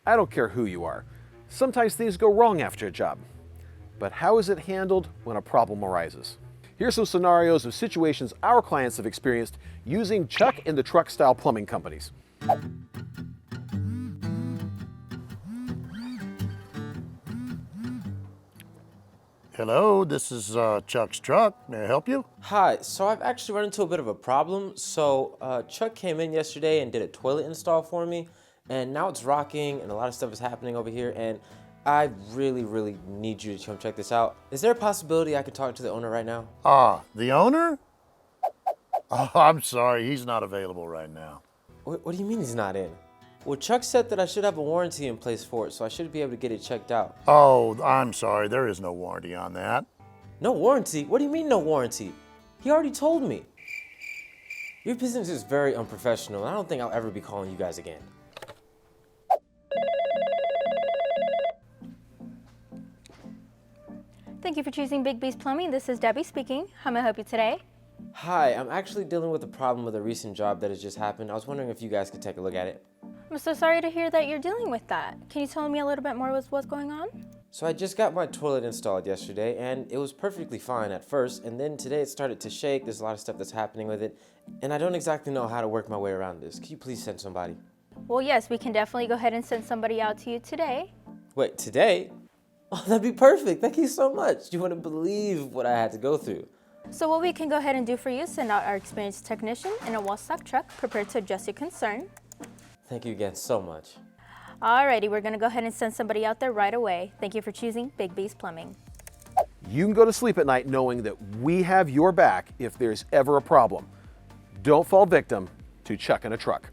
I don't care who you are. Sometimes things go wrong after a job. But how is it handled when a problem arises? Here's some scenarios of situations our clients have experienced using Chuck in the Truck style plumbing companies. Hello, this is Chuck's truck. May I help you? Hi, so I've actually run into a bit of a problem. Chuck came in yesterday and did a toilet install for me, and now it's rocking and a lot of stuff is happening over here, and I really need you to come check this out. Is there a possibility I could talk to the owner right now? The owner? Oh, I'm sorry, he's not available right now. What do you mean he's not in? Well, Chuck said that I should have a warranty in place for it, so I should be able to get it checked out. Oh, I'm sorry, there is no warranty on that. No warranty? What do you mean no warranty? He already told me. Your business is very unprofessional, and I don't think I'll ever be calling you guys again. Thank you for choosing Big B's Plumbing. This is Debbie speaking. How may I help you today? Hi, I'm actually dealing with a problem with a recent job that has just happened. I was wondering if you guys could take a look at it. I'm so sorry to hear that you're dealing with that. Can you tell me a little bit more with what's going on? So I just got my toilet installed yesterday, and it was perfectly fine at first, and then today it started to shake. There's a lot of stuff that's happening with it, and I don't exactly know how to work my way around this. Could you please send somebody? Well, yes, we can definitely go ahead and send somebody out to you today. Wait, today? Oh, that'd be perfect. Thank you so much. You wouldn't believe what I had to go through. So what we can go ahead and do for you is send out our experienced technician in a well-stocked truck prepared to address your concern. Thank you again so much. Alrighty, we're gonna go ahead and send somebody out there right away. Thank you for choosing Big B's Plumbing. You can go to sleep at night knowing that we have your back if there's ever a problem. Don't fall victim to Chuck in a Truck.